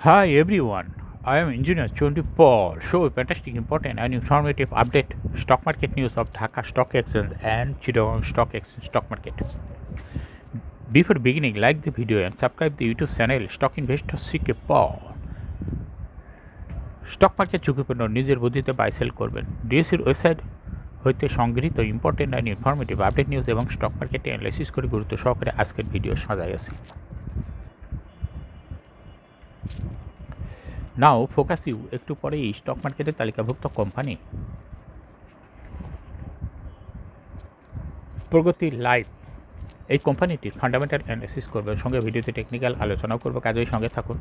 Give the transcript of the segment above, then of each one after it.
Hi everyone, I am Engineer 24. Show a fantastic, important, and informative update stock market news of Dhaka Stock Exchange and Chittagong Stock Exchange stock market. Before beginning, like the video and subscribe the YouTube channel Stock Investor CK Paul. Stock market ঝুঁকিপূর্ণ নিজের বুদ্ধিতে buy sell করবেন। ডিএসির website হইতে সংগৃহীত important and informative update news এবং stock মার্কেটে analysis করে গুরুত্ব সহকারে আজকের ভিডিও সাজাই আছি। নাও ফোকাস ইউ একটু পরেই স্টক মার্কেটের তালিকাভুক্ত কোম্পানি প্রগতি লাইফ এই কোম্পানিটির ফান্ডামেন্টাল অ্যানালাইসিস করবে, সঙ্গে ভিডিওতে টেকনিক্যাল আলোচনাও করবো। কাজেই সঙ্গে থাকুন।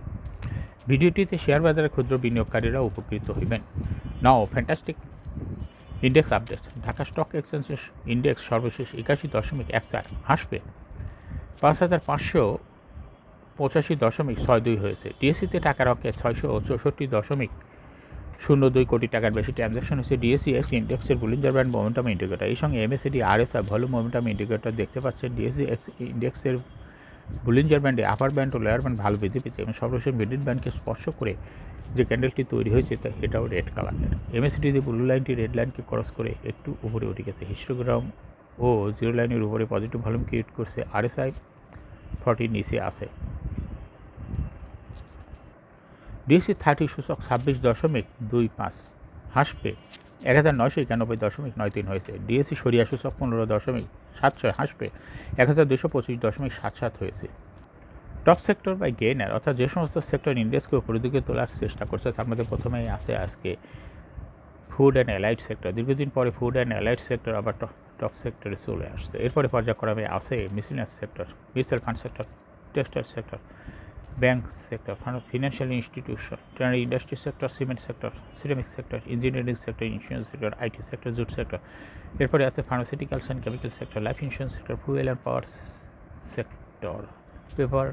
ভিডিওটিতে শেয়ার বাজারে ক্ষুদ্র বিনিয়োগকারীরা উপকৃত হইবেন। Now fantastic index update. Dhaka stock এক্সচেঞ্জের ইন্ডেক্স সর্বশেষ 81.14 হাসবে 5,585.62 হয়েছে। ডিএসসিতে টাকা রকে 664.02 কোটি টাকার বেশি ট্রানজ্যাকশন হয়েছে। ডিএসসি এক্স ইন্ডেক্সের বুলিঞ্জার ব্যান্ড মোমেন্টাম ইন্ডিকেটর, এই সঙ্গে MACD RSI volume momentum indicator দেখতে পাচ্ছেন। ডিএসসি এক্স ইন্ডেক্সের বুলিঞ্জার ব্যান্ডে আপার ব্যান্ড ও লোয়ার ব্যান্ড ভালো বৃদ্ধি পেয়েছে এবং সর্বশেষ মিডল ব্যান্ডকে স্পর্শ করে যে ক্যান্ডেলটি তৈরি হয়েছে এটাও রেড কালারের। এমএসিডিতে ব্লু লাইনটি রেড লাইনকে ক্রস করে একটু উপরে উঠে গেছে। হিস্টোগ্রাম ও জিরো লাইনের উপরে পজিটিভ ভলিউম ক্রিয়েট করছে। আরএসআই 40 নিচে আছে। ডিএসসি 30 সূচক 26.25 হাসবে 1991.93 হয়েছে। ডিএসসি সরিয়া সূচক 15.76 হাসবে 1225.77 হয়েছে। টপ সেক্টর বাই গেইনার, অর্থাৎ যে সমস্ত সেক্টর ইন্ডেক্সকে উপরের দিকে তোলার চেষ্টা করছে তার মধ্যে প্রথমেই আছে আজকে ফুড অ্যান্ড অ্যালাইড সেক্টর। দীর্ঘদিন পরে ফুড অ্যান্ড অ্যালাইড সেক্টর আবার টপ সেক্টরে চলে আসছে। এরপরে পর্যায়ক্রমে আছে miscellaneous sector, mutual fund sector, textile sector, bank sector, financial institution, tannery industry sector, cement sector, ceramic sector, engineering sector, insurance sector, IT sector, jute sector. এরপরে আছে pharmaceuticals and chemical sector, life insurance sector, fuel and power sector, paper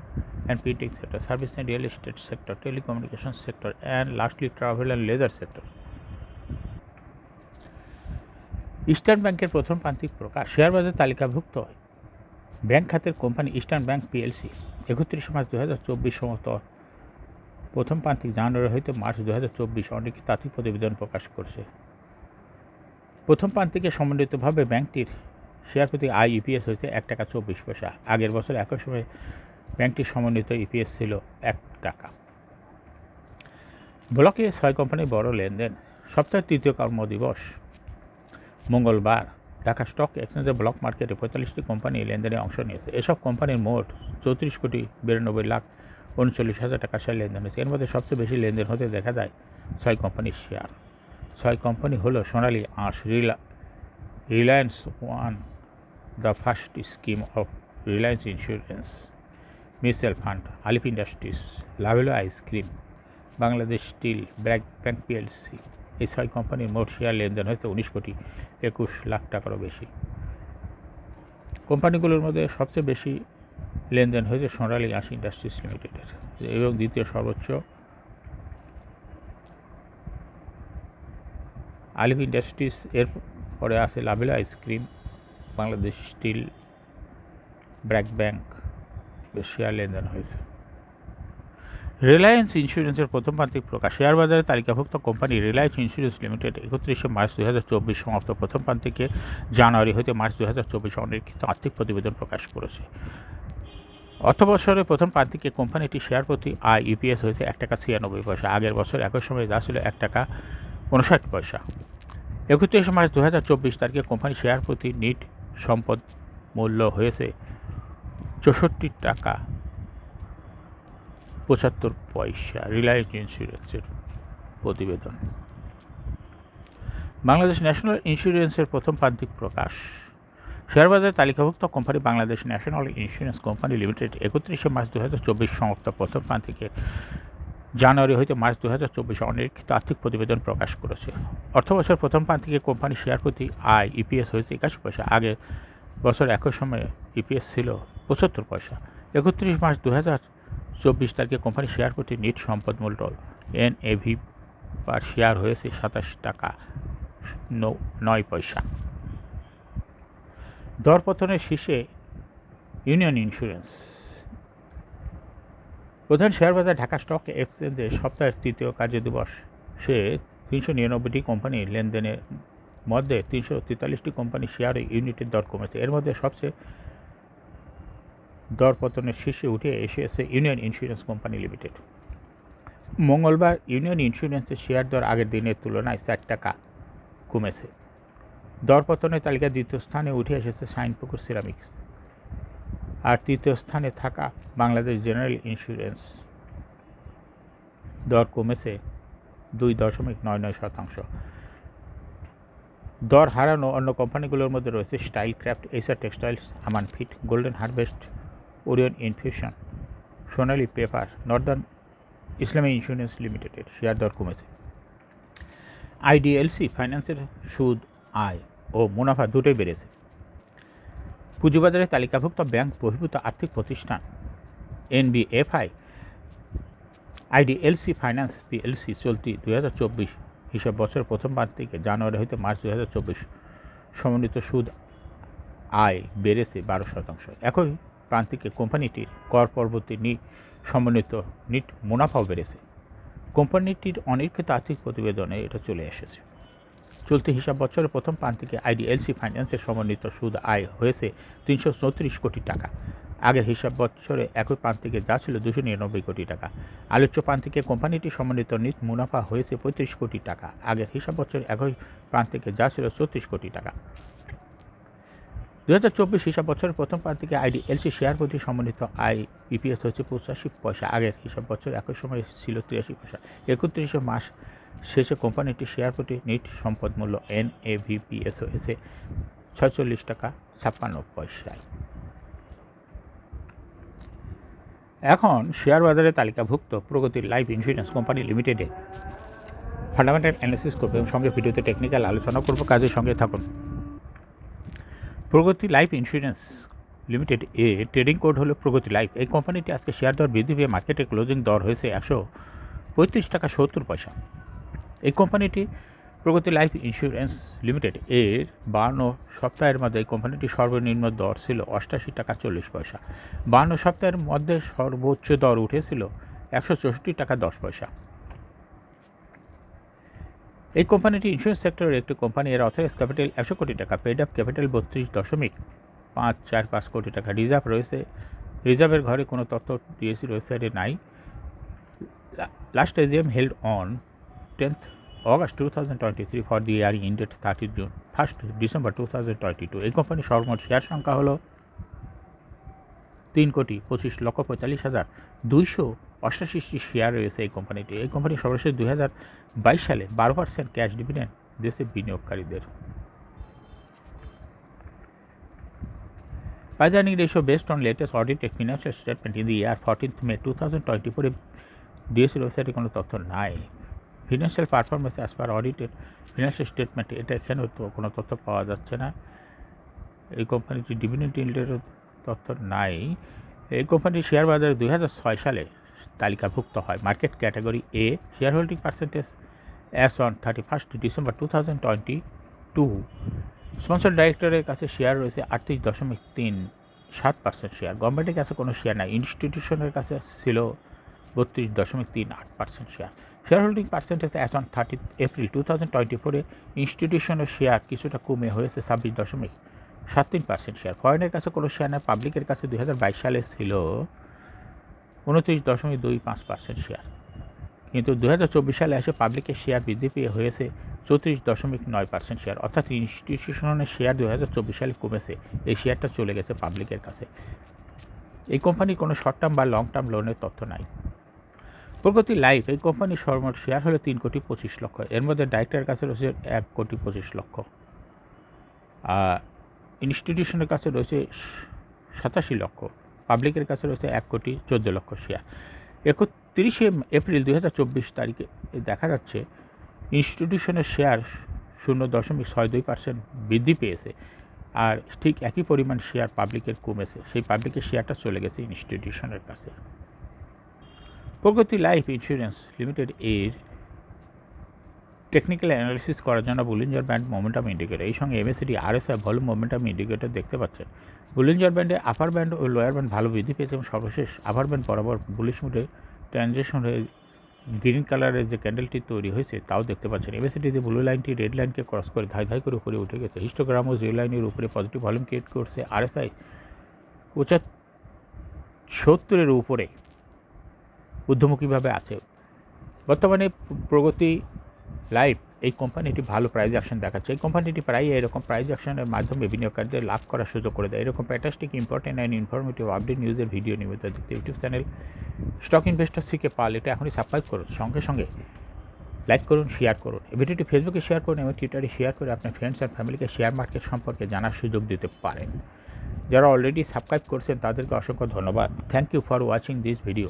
and printing sector, service and real estate sector, telecommunication sector, and lastly travel and laser sector. Eastern ব্যাংকের প্রথম প্রান্তিক প্রকাশ। Share বাজারে তালিকাভুক্ত bank খাতের company Eastern Bank PLC 31 March 2024 সমস্ত প্রথম প্রান্তিক জানুয়ারি হইতে মার্চ 2024 অনেক তাত্ত্বিক প্রতিবেদন প্রকাশ করছে। প্রথম প্রান্তিকে সমন্বিতভাবে ব্যাংকটির শেয়ার প্রতি ইপিএস হয়েছে 1 টাকা 24 পয়সা। আগের বছর একই সময় ব্যাংকটির সমন্বিত ইপিএস ছিল 1 টাকা। ব্লকে 6 কোম্পানির বড় লেনদেন। সপ্তাহের তৃতীয় কর্মদিবস মঙ্গলবার ঢাকা স্টক এক্সচেঞ্জের ব্লক মার্কেটে 45টি কোম্পানি লেনদেনে অংশ নিয়েছে। এসব কোম্পানির মোট 34,92,39,000 টাকা শেয়ার লেনদেন হয়েছে। এর মধ্যে সবচেয়ে বেশি লেনদেন হতে দেখা যায় 6 কোম্পানির শেয়ার। 6 কোম্পানি হলো Sonali Aansh, Reliance one, the first scheme of Reliance insurance mutual fund, Alif industries, Lovello ice cream, Bangladesh steel, bank PLC. এই 6 কোম্পানির মোট শেয়ার লেনদেন হয়েছে 19,21,00,000 টাকারও বেশি। কোম্পানিগুলোর মধ্যে সবচেয়ে বেশি লেনদেন হয়েছে সোনালী আঁশ ইন্ডাস্ট্রিজ লিমিটেডের এবং দ্বিতীয় সর্বোচ্চ আলিফ ইন্ডাস্ট্রিজ। এর পরে আছে Lovello ice cream, Bangladesh steel, bank share লেনদেন হয়েছে। রিলায়েন্স ইন্স্যুরেন্সের প্রথম প্রান্তিক প্রকাশ। শেয়ার বাজারে তালিকাভুক্ত company Reliance insurance limited 31 March 2024 সমাপ্ত প্রথম প্রান্তিকে জানুয়ারি হতে মার্চ 2024 অনির্দিষ্ট আর্থিক প্রতিবেদন প্রকাশ করেছে। অর্থবছরের প্রথম প্রান্তিকে কোম্পানিটি শেয়ার প্রতি ইপিএস হয়েছে 1 টাকা 96 পয়সা। আগের বছর একই সময় যা ছিল 1 টাকা 59 পয়সা। 31 মার্চ 2024 তারিখে কোম্পানি শেয়ার প্রতি নিট সম্পদ মূল্য হয়েছে 64 টাকা 75 পয়সা। রিলায়েন্স ইন্স্যুরেন্সের প্রতিবেদন। বাংলাদেশ ন্যাশনাল ইন্স্যুরেন্সের প্রথম প্রান্তিক প্রকাশ। শেয়ার বাজারে তালিকাভুক্ত company Bangladesh national insurance company limited 31 March 2024 সমাপ্ত প্রথম প্রান্তিকে জানুয়ারি হইতে মার্চ 2024 অনির্দিষ্ট আর্থিক প্রতিবেদন প্রকাশ করেছে। অর্থবছর প্রথম প্রান্তিকে কোম্পানি শেয়ার প্রতি ইপিএস হয়েছে 81 পয়সা। আগের বছর একই সময়ে ইপিএস ছিল 75 পয়সা। 31 মার্চ 2024 তারিখে কোম্পানি শেয়ার প্রতি নিট সম্পদ মূল্য এনএভি পার শেয়ার হয়েছে 27 টাকা 9 পয়সা। দরপতনের শীর্ষে ইউনিয়ন ইন্স্যুরেন্স প্রধান শেয়ার বাজার ঢাকা স্টক এক্সচেঞ্জে সপ্তাহের তৃতীয় কার্যদিবসে 399টি কোম্পানির লেনদেনের মধ্যে 343টি কোম্পানি শেয়ার ও ইউনিটের দর কমেছে। এর মধ্যে সবচেয়ে দর পতনের শীর্ষে উঠে এসেছে ইউনিয়ন ইন্স্যুরেন্স কোম্পানি লিমিটেড। মঙ্গলবার ইউনিয়ন ইন্স্যুরেন্সের শেয়ার দর আগের দিনের তুলনায় 4 টাকা কমেছে। দর পতনের তালিকায় দ্বিতীয় স্থানে উঠে এসেছে শাইনপুকুর সিরামিক্স, আর তৃতীয় স্থানে থাকা বাংলাদেশ জেনারেল ইন্স্যুরেন্স দর কমেছে 2.99%। দর হারানো অন্য কোম্পানিগুলোর মধ্যে রয়েছে style craft, Aisher textiles, Aman feed, golden harvest, Orion infusion, Sonali paper, northern Islami insurance লিমিটেডের শেয়ার দর কমেছে। আইডিএলসি ফাইন্যান্সের সুদ, আয় ও মুনাফা দুটোই বেড়েছে। পুঁজিবাজারে তালিকাভুক্ত ব্যাংক বহির্ভূত আর্থিক প্রতিষ্ঠান এনবিএফআই আইডিএলসি ফাইন্যান্স পিএলসি চলতি 2024 হিসাব বছর প্রথম প্রান্তিকে জানুয়ারি হইতে মার্চ 2024 সমন্বিত সুদ আয় বেড়েছে 12%। একই প্রান্তিকে কোম্পানিটির কর পরবর্তী সমন্বিত নিট মুনাফাও বেড়েছে। কোম্পানিটির অনিরীক্ষিত আর্থিক প্রতিবেদনে এটা চলে এসেছে। চলতি হিসাব বছরের প্রথম প্রান্তিকে আইডিএলসি ফাইন্যান্সের সমন্বিত সুদ আয় হয়েছে 334 কোটি টাকা। আগের হিসাব বছরে একই প্রান্তিকে যা ছিল 299 কোটি টাকা। আলোচ্য প্রান্তিকে কোম্পানিটির সমন্বিত নিট মুনাফা হয়েছে 35 কোটি টাকা। আগের হিসাব বছরে একই প্রান্তিকে যা ছিল 34 কোটি টাকা। 2024 হিসাব বছরের প্রথম প্রান্তিকে আইডিএলসি শেয়ার প্রতি সমন্বিত আয় ইপিএস হচ্ছে 85 পয়সা। আগের হিসাব বছর একই সময় ছিল 83 পয়সা। 31 মাস শেষে কোম্পানিটির শেয়ার প্রতি নিট সম্পদ মূল্য NAVPS হয়েছে 46 টাকা 56 পয়সায়। এখন শেয়ার বাজারে তালিকাভুক্ত প্রগতি লাইফ ইন্স্যুরেন্স কোম্পানি লিমিটেডে ফান্ডামেন্টাল অ্যানালিসিস করব এবং সঙ্গে ভিডিওতে টেকনিক্যাল আলোচনা করব। কাজের সঙ্গে থাকুন। প্রগতি life insurance limited trading code হলো প্রগতি লাইফ। এই কোম্পানিটি আজকে শেয়ার দর বৃদ্ধি পেয়ে মার্কেটে ক্লোজিং দর হয়েছে 135 টাকা 70 পয়সা। এই কোম্পানিটি প্রগতি লাইফ ইন্স্যুরেন্স লিমিটেড 52 সপ্তাহের মধ্যে এই কোম্পানিটির সর্বনিম্ন দর ছিল 88 টাকা 40 পয়সা। 52 সপ্তাহের মধ্যে সর্বোচ্চ দর উঠেছিল 164 টাকা 10 পয়সা। এই কোম্পানিটি ইন্স্যুরেন্স সেক্টরের একটি কোম্পানি। এর অথরাইজ ক্যাপিটাল 100 কোটি টাকা, পেড আপ ক্যাপিটাল 32.545 কোটি টাকা। রিজার্ভ রয়েছে। রিজার্ভের ঘরে কোনো তথ্য ডিএসসির ওয়েবসাইটে নাই। Last AGM held on 10th August 2023 for the year ended 1st December 2022। এই কোম্পানির সর্বমোট শেয়ার সংখ্যা হলো 3,25,45,288 শেয়ার রয়েছে এই কোম্পানিটি। এই কোম্পানি সর্বশেষ 2022 সালে 12% ক্যাশ ডিভিডেন্ড দিয়েছে বিনিয়োগকারীদের। Price earning ratio based on latest audited financial statement in the year 14th May 2024 ডিএসসির ওয়েবসাইটে কোনো তথ্য নাই। Financial performance as per audited financial statement, এটা এখানেও তো কোনো তথ্য পাওয়া যাচ্ছে না। এই কোম্পানিটি ডিভিডেন্ড ইল্ডেরও তথ্য নাই। এই কোম্পানির শেয়ার বাজারে 2006 সালে তালিকাভুক্ত হয়। Market category A. Share holding percentage as on 31st December 2022। Sponsor ডাইরেক্টরের কাছে শেয়ার রয়েছে 38.37% শেয়ার। গভর্নমেন্টের কাছে কোনো শেয়ার নাই। ইনস্টিটিউশনের কাছে ছিল 32.38% share. Share holding percentage as on 30 April 2024 ইনস্টিটিউশনের শেয়ার কিছুটা কমে হয়েছে 26.73% শেয়ার। ফরেনের কাছে কোনো শেয়ার নেই। পাবলিকের কাছে 2022 সালে ছিল 29.25% শেয়ার, কিন্তু 2024 সালে এসে পাবলিকের শেয়ার বৃদ্ধি পেয়ে হয়েছে 34.9% শেয়ার। অর্থাৎ ইনস্টিটিউশনের শেয়ার 2024 সালে কমেছে। এই শেয়ারটা চলে গেছে পাবলিকের কাছে। এই কোম্পানির কোনো শর্ট টার্ম বা লং টার্ম লোনের তথ্য নাই। প্রগতি লাইফ এই কোম্পানির সর্বমোট শেয়ার হলো 3,25,00,000। এর মধ্যে ডাইরেক্টরের কাছে রয়েছে 1,25,00,000। ইনস্টিটিউশনের কাছে রয়েছে 87 লক্ষ। পাবলিকের কাছে রয়েছে 1,14,00,000 শেয়ার। 31 এপ্রিল 2024 তারিখে দেখা যাচ্ছে ইনস্টিটিউশনের শেয়ার 0.62% বৃদ্ধি পেয়েছে, আর ঠিক একই পরিমাণ শেয়ার পাবলিকের কমেছে। সেই পাবলিকের শেয়ারটা চলে গেছে ইনস্টিটিউশনের কাছে। প্রগতি লাইফ ইন্স্যুরেন্স লিমিটেড এর টেকনিক্যাল অ্যানালিসিস করার জন্য বুলিঞ্জার ব্যান্ড মোমেন্টাম ইন্ডিকেটর এই সঙ্গে MACD RSI volume momentum indicator দেখতে পাচ্ছেন। বুলিঞ্জার ব্যান্ডে আপার ব্যান্ড ও লোয়ার ব্যান্ড ভালো বৃদ্ধি পেয়েছে এবং সর্বশেষ আপার ব্যান্ড বরাবর বুলিশ মুডে ট্রানজিশন হয়ে গ্রিন কালারের যে ক্যান্ডেলটি তৈরি হয়েছে তাও দেখতে পাচ্ছেন। এমএসিডিতে ব্লু লাইনটি রেড লাইনকে ক্রস করে ধাই ধাই করে উপরে উঠে গেছে। হিস্টোগ্রাম ও জিরো লাইনের উপরে পজিটিভ ভলিউম ক্রিয়েট করছে। আরএসআই 75 উপরে ঊর্ধ্বমুখীভাবে আছে। বর্তমানে প্রগতি লাইফ এই কোম্পানিটি ভালো প্রাইস অ্যাকশন দেখাচ্ছে। এই কোম্পানিটি প্রায় এরকম প্রাইস অ্যাকশনের মাধ্যমে বিনিয়োগকারীদের লাভ করার সুযোগ করে দেয়। এরকম fantastic important and informative update নিউজের ভিডিও নিয়মিত দেখতে ইউটিউব চ্যানেল স্টক ইনভেস্টর সিকে পাল এটা এখনই সাবস্ক্রাইব করুন। সঙ্গে সঙ্গে লাইক করুন, শেয়ার করুন। এই ভিডিওটি ফেসবুকে শেয়ার করুন এবং টুইটারে শেয়ার করে আপনার ফ্রেন্ডস অ্যান্ড ফ্যামিলিকে শেয়ার মার্কেট সম্পর্কে জানার সুযোগ দিতে পারেন। যারা অলরেডি সাবস্ক্রাইব করছেন তাদেরকে অসংখ্য ধন্যবাদ। Thank you for watching this video.